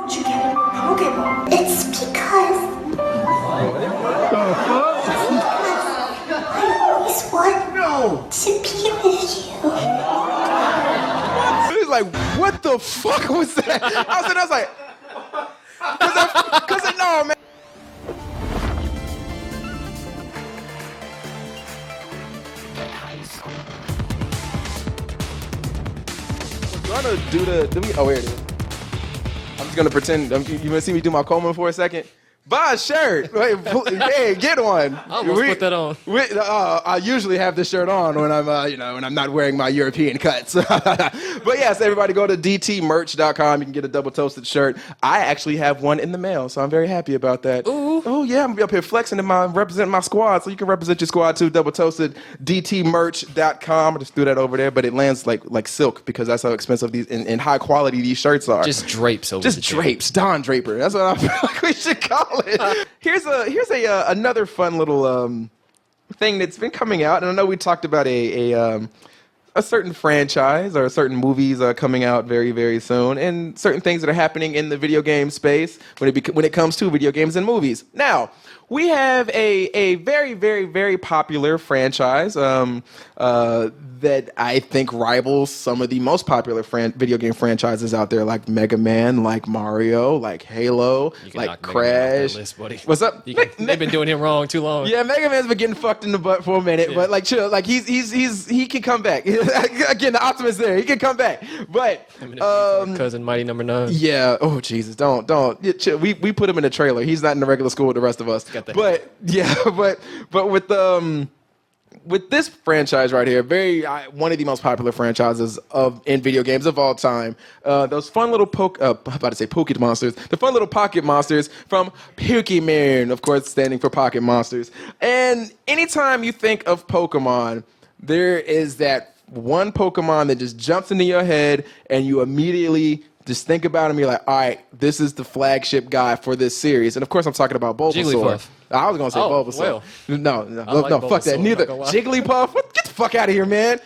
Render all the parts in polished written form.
don't you get a Pokemon? It's because... I always want to be with you. He was like, what the fuck was that? I was like, cause no, man. I'm gonna do oh, here it is. I'm just gonna pretend. You gonna see me do my Coleman for a second? Buy a shirt. Hey, get one. I almost put that on. I usually have this shirt on when I'm, when I'm not wearing my European cuts. But yes, everybody go to dtmerch.com. You can get a double toasted shirt. I actually have one in the mail, so I'm very happy about that. Ooh. Oh yeah, I'm gonna be up here flexing and representing my squad, so you can represent your squad too. Double toasted dtmerch.com. I just threw that over there, but it lands like silk because that's how expensive these and high quality these shirts are. Just drapes over. Just drapes. Don Draper. That's what I feel like we should call it. Here's another fun little thing that's been coming out, and I know we talked about a certain franchise or certain movies coming out very, very soon, and certain things that are happening in the video game space when it comes to video games and movies. Now, we have a very, very, very popular franchise that I think rivals some of the most popular video game franchises out there, like Mega Man, like Mario, like Halo, like Crash. List, buddy. What's up? They've been doing him wrong too long. Yeah, Mega Man's been getting fucked in the butt for a minute, but like chill, like he can come back. Again, the optimist there, he can come back. But cousin Mighty Number 9. Yeah. Oh Jesus, don't. Yeah, chill. We put him in a trailer. He's not in the regular school with the rest of us. But yeah, but with this franchise right here, one of the most popular franchises in video games of all time. Those fun little Pocket Monsters. The fun little pocket monsters from Pokemon, of course, standing for Pocket Monsters. And anytime you think of Pokemon, there is that one Pokemon that just jumps into your head, and you immediately just think about him. You're like, all right, this is the flagship guy for this series. And of course, I'm talking about Bulbasaur. Jigglypuff. I was gonna say Bulbasaur. Well, no, like fuck that. Bulbasaur, Neither not gonna lie. Jigglypuff. Get the fuck out of here, man.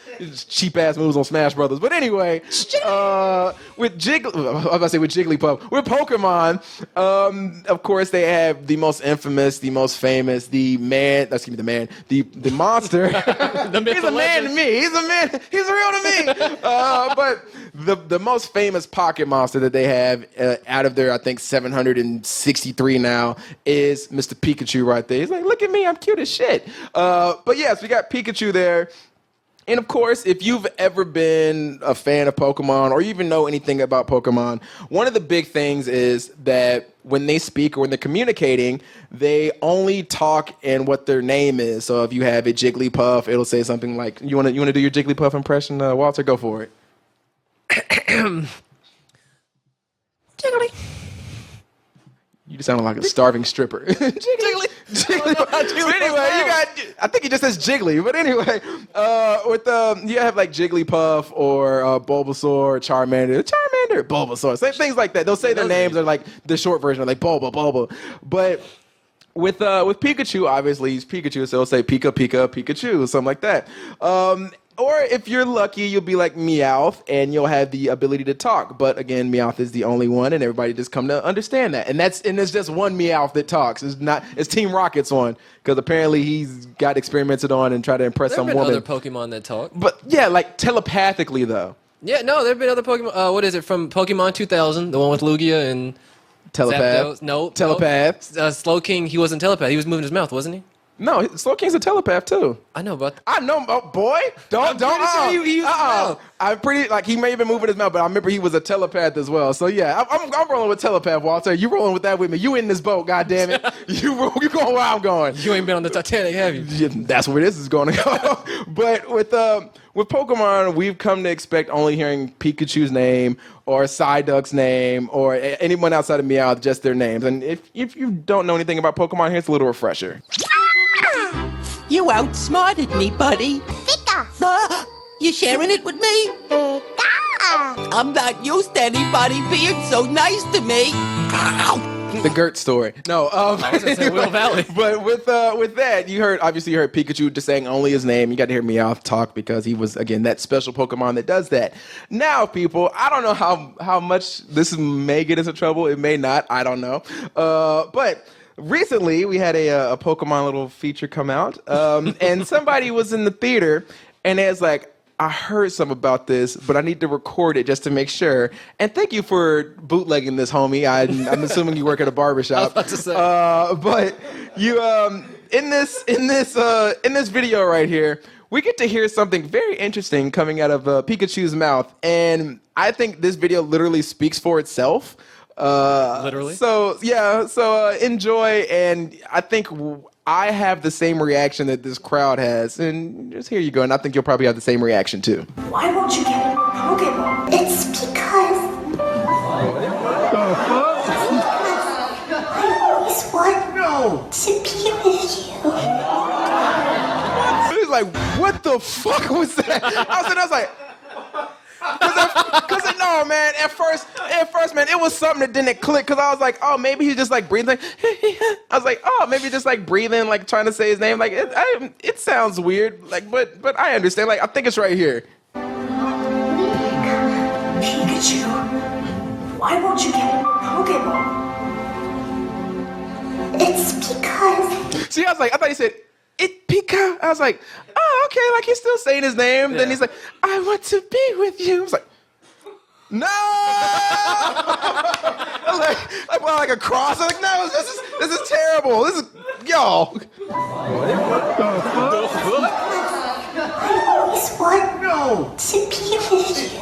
Cheap ass moves on Smash Brothers. But anyway, with Jigglypuff, with Pokemon, of course they have the most infamous, the most famous, the monster. He's a man to me. He's a man. He's real to me. But the most famous pocket monster that they have out of their, I think, 763 now is Mr. Pikachu right there. He's like, look at me, I'm cute as shit. But yes, we got Pikachu there. And of course, if you've ever been a fan of Pokemon or even know anything about Pokemon, one of the big things is that when they speak or when they're communicating, they only talk in what their name is. So if you have a Jigglypuff, it'll say something like, you want to do your Jigglypuff impression, Walter? Go for it. Jiggly. You just sound like a starving stripper. Jiggly. Anyway, I think he just says Jiggly. But anyway, you have like Jigglypuff or Bulbasaur, Charmander, Bulbasaur, things like that. They'll say their names are like the short version, like Bulba. But with Pikachu, obviously he's Pikachu, so they'll say Pikachu, something like that. Or if you're lucky, you'll be like Meowth, and you'll have the ability to talk. But again, Meowth is the only one, and everybody just come to understand that. And there's just one Meowth that talks. It's Team Rocket's one, because apparently he's got experimented on and tried to impress some woman. There have been other Pokemon that talk. But yeah, like telepathically though. Yeah, no, there have been other Pokemon. What is it, from Pokemon 2000? The one with Lugia and Telepath. Zapdos? No. Telepath. Slowking, he wasn't telepath. He was moving his mouth, wasn't he? No, Slowking's a telepath too. I know, but I know, boy. Don't. Sure he used his mouth. I'm pretty he may have been moving his mouth, but I remember he was a telepath as well. So yeah, I'm rolling with telepath, Walter. You rolling with that with me? You in this boat? Goddamn it! You going where I'm going? You ain't been on the Titanic, have you? Yeah, that's where this is going to go. But with Pokemon, we've come to expect only hearing Pikachu's name or Psyduck's name or anyone outside of Meowth, just their names. And if you don't know anything about Pokemon, here's a little refresher. You outsmarted me, buddy. Pika. You sharing it with me? Pika. I'm not used to anybody being so nice to me. The Gert story. No, I was gonna say Will Valley. But with that, you heard Pikachu just saying only his name. You got to hear Meowth talk because he was, again, that special Pokemon that does that. Now, people, I don't know how much this may get us in trouble. It may not. I don't know. But recently, we had a Pokemon little feature come out, and somebody was in the theater, and it's like, I heard some about this, but I need to record it just to make sure. And thank you for bootlegging this, homie. I'm assuming you work at a barbershop. I was about to say. But you, in this video right here, we get to hear something very interesting coming out of Pikachu's mouth, and I think this video literally speaks for itself. Literally. So yeah. So enjoy, and I think I have the same reaction that this crowd has, and just here you go, and I think you'll probably have the same reaction too. Why won't you get more Pokemon? It's because I always want to be with you. He's like, what the fuck was that? I was like, because no, man, at first, man, it was something that didn't click, because I was like, oh, maybe he's just like breathing. Like, I was like, oh, maybe just like breathing, like trying to say his name. Like, it sounds weird, like, but I understand. Like, I think it's right here. Pikachu, why won't you get more Pokemon? It's because See, I thought he said, it Pika. I was like, oh, okay, like he's still saying his name. Then he's like, I want to be with you. I was like, no! like a cross. I'm like, no, this is terrible. This is, y'all. I always want to be with you.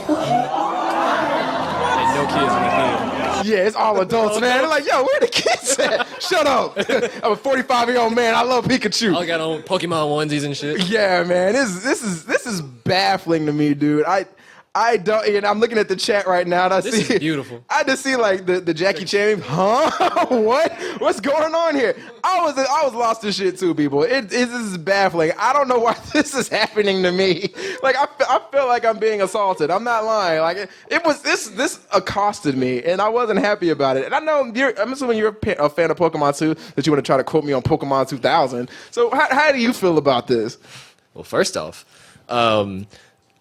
And no kids in the theater. Yeah, it's all adults, man. They're like, yo, where the kids at? Shut up. I'm a 45-year-old man. I love Pikachu. I got on Pokemon onesies and shit. Yeah, man. This is baffling to me, dude. I don't, and I'm looking at the chat right now, and This is beautiful. I just see like the Jackie Chan, huh? What's going on here? I was lost in shit too, people. This is baffling. I don't know why this is happening to me. Like I feel like I'm being assaulted. I'm not lying. Like it was this accosted me, and I wasn't happy about it. And I know I'm assuming you're a fan of Pokemon too, that you want to try to quote me on Pokemon 2000. So how do you feel about this? Well, first off,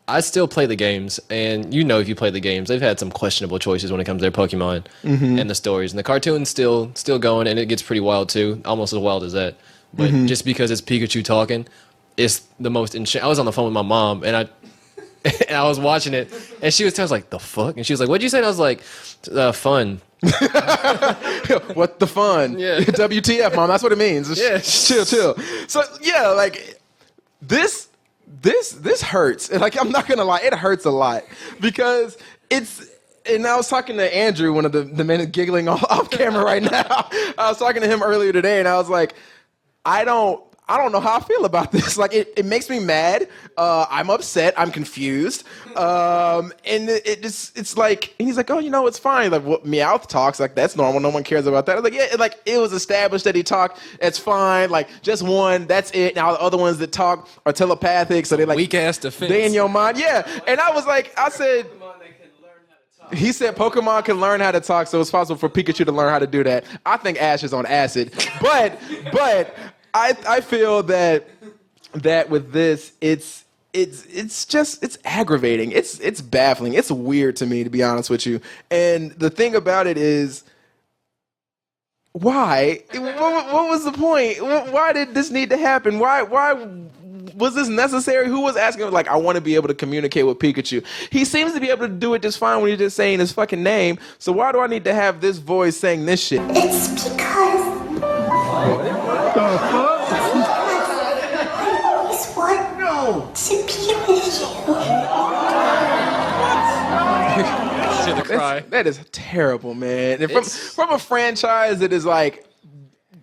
I still play the games, and you know if you play the games, they've had some questionable choices when it comes to their Pokemon and the stories. And the cartoon's still going, and it gets pretty wild too, almost as wild as that. But just because it's Pikachu talking, it's the most I was on the phone with my mom, and I was watching it, and she was like, the fuck? And she was like, what'd you say? And I was like, fun. What the fun? Yeah. WTF, mom? That's what it means. Yeah. Chill. So yeah, like this hurts. Like, I'm not gonna lie, it hurts a lot because it's. And I was talking to Andrew, one of the men giggling off camera right now. I was talking to him earlier today, and I was like, I don't know how I feel about this. Like, it makes me mad. I'm upset. I'm confused. And it's like, and he's like, oh, it's fine. Like, what Meowth talks, like, that's normal. No one cares about that. I was like, yeah, like, it was established that he talked. It's fine. Like, just one, that's it. Now the other ones that talk are telepathic, so they like weak ass defense. They in your mind, yeah. And I was like, I said. He said Pokemon can learn how to talk, so it's possible for Pikachu to learn how to do that. I think Ash is on acid, but I feel that with this, it's aggravating. It's baffling. It's weird to me, to be honest with you. And the thing about it is, why? What was the point? Why did this need to happen? Why was this necessary? Who was asking, like, I want to be able to communicate with Pikachu? He seems to be able to do it just fine when he's just saying his fucking name. So why do I need to have this voice saying this shit? It's because I always want to be with you. To the cry. That is terrible, man. And from a franchise that is like,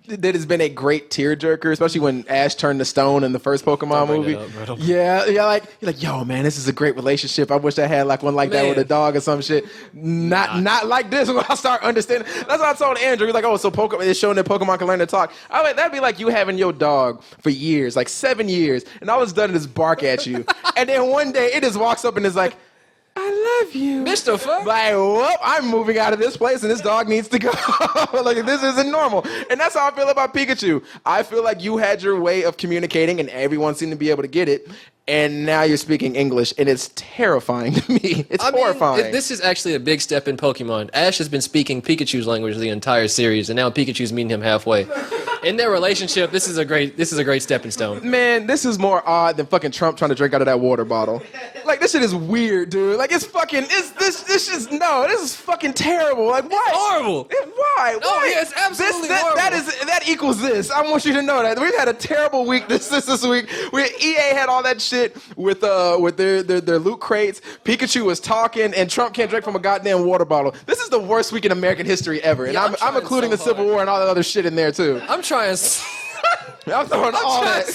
that has been a great tearjerker, especially when Ash turned to stone in the first Pokemon movie. Yeah, like you're like, yo, man, this is a great relationship. I wish I had like one like that with a dog or some shit. Not like this. When I start understanding, that's what I told Andrew. He's like, oh, so Pokemon is showing that Pokemon can learn to talk. I like that'd be like you having your dog for years, like 7 years, and all it's done is bark at you, and then one day it just walks up and is like, I love you. Bitch, the fuck? Like, whoop, I'm moving out of this place and this dog needs to go. Like, this isn't normal. And that's how I feel about Pikachu. I feel like you had your way of communicating and everyone seemed to be able to get it. And now you're speaking English, and it's terrifying to me. It's horrifying. This is actually a big step in Pokemon. Ash has been speaking Pikachu's language the entire series, and now Pikachu's meeting him halfway. In their relationship, this is a great stepping stone. Man, this is more odd than fucking Trump trying to drink out of that water bottle. Like, this shit is weird, dude. Like, it's fucking, this is fucking terrible. Like, why? It's horrible. Why? No, Why? yeah, it's absolutely horrible. That equals this. I want you to know that. We've had a terrible week this week. EA had all that shit with their loot crates. Pikachu was talking, and Trump can't drink from a goddamn water bottle. This is the worst week in American history ever. And Yeah, I'm including the Civil War and all that other shit in there, too. I'm trying so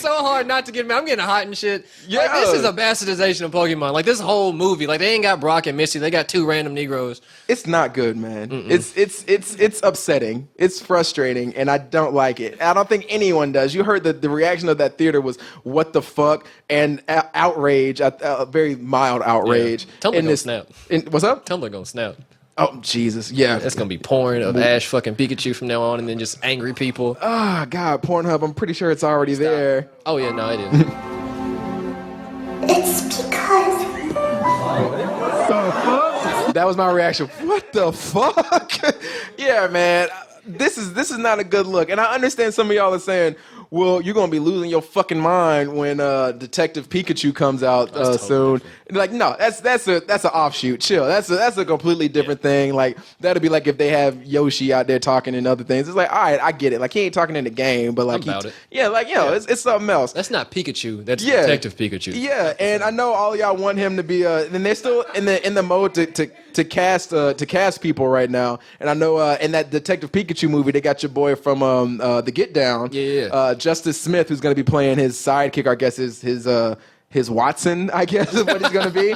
hard not to get mad. I'm getting hot and shit. Yeah. Like, this is a bastardization of Pokemon. Like, this whole movie, like, they ain't got Brock and Misty. They got 2 random Negroes. It's not good, man. It's upsetting. It's frustrating, and I don't like it. I don't think anyone does. You heard the reaction of that theater was what the fuck and outrage, a very mild outrage. Yeah. Tumblr gonna snap. What's up? Tumblr gonna snap. Oh Jesus, yeah. It's gonna be porn of Ash fucking Pikachu from now on, and then just angry people. Oh God, Pornhub. I'm pretty sure it's already there. Oh yeah, no, it is. It's because That was my reaction. What the fuck? Yeah, man. This is not a good look. And I understand some of y'all are saying, well, you're gonna be losing your fucking mind when Detective Pikachu comes out soon. Like, no, that's an offshoot. Chill. That's a completely different thing. Like, that'd be like if they have Yoshi out there talking and other things. It's like, all right, I get it. Like, he ain't talking in the game, but like, About it. Yeah, like, it's something else. That's not Pikachu. That's Detective Pikachu. Yeah, and I know all y'all want him to be. And they're still in the mode to cast people right now. And I know in that Detective Pikachu movie, they got your boy from the Get Down. Yeah. Justice Smith, who's going to be playing his sidekick. I guess his Watson, I guess, is what he's going to be.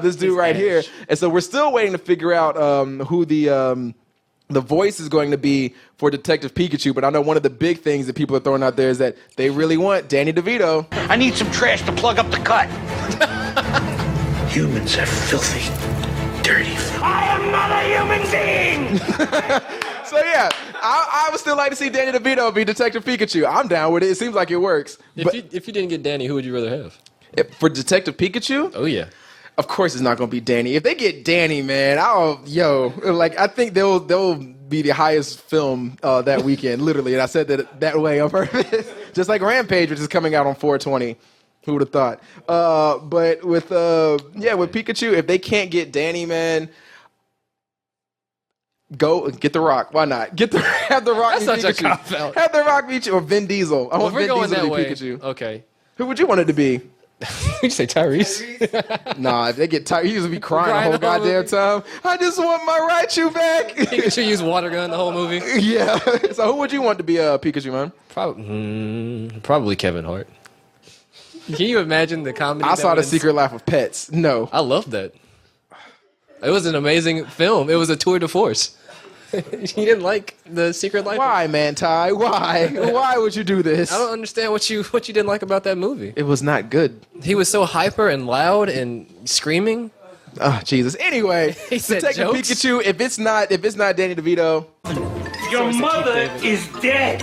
This dude right here. And so we're still waiting to figure out who the voice is going to be for Detective Pikachu. But I know one of the big things that people are throwing out there is that they really want Danny DeVito. I need some trash to plug up the cut. Humans are filthy, dirty. I am not a human being! So yeah, I would still like to see Danny DeVito be Detective Pikachu. I'm down with it. It seems like it works. If you didn't get Danny, who would you rather have? For Detective Pikachu? Oh yeah. Of course it's not going to be Danny. If they get Danny, man, I think they'll be the highest film that weekend, literally. And I said that way on purpose. Just like Rampage, which is coming out on 4/20. Who would have thought? But with Pikachu, if they can't get Danny, man, go get The Rock. Why not? Have The Rock. That's be such a Pikachu. cop-out. Have The Rock be or Vin Diesel. I want If we're Vin going Diesel that to be way, Pikachu. okay. Who would you want it to be? you say Tyrese? Nah, if they get tired, he used to be crying the whole goddamn time. I just want my Raichu back. Pikachu used water gun the whole movie. Yeah. So who would you want to be Pikachu, man? Probably Kevin Hart. Can you imagine the comedy? I saw The Secret Life of Pets. No. I love that. It was an amazing film. It was a tour de force. You didn't like The Secret Life? Why, man, Ty? Why? Why would you do this? I don't understand what you didn't like about that movie. It was not good. He was so hyper and loud and screaming. Oh, Jesus. Anyway, He said Detective jokes? Pikachu, if it's not Danny DeVito. Your mother is dead.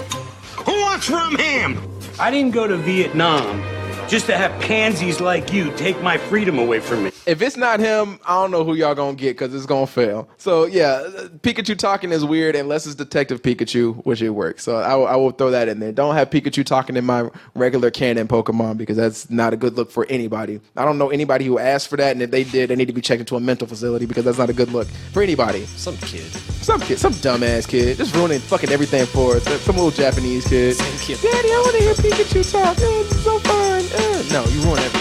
Who wants from him? I didn't go to Vietnam just to have pansies like you take my freedom away from me. If it's not him, I don't know who y'all gonna get because it's gonna fail. So yeah, Pikachu talking is weird unless it's Detective Pikachu, which it works. So I will throw that in there. Don't have Pikachu talking in my regular canon Pokemon because that's not a good look for anybody. I don't know anybody who asked for that, and if they did, they need to be checked into a mental facility because that's not a good look for anybody. Some kid. Some dumbass kid, just ruining fucking everything for us. Some little Japanese kid. Same kid. Daddy, I want to hear Pikachu talk. It's so fun. No, you ruin everything.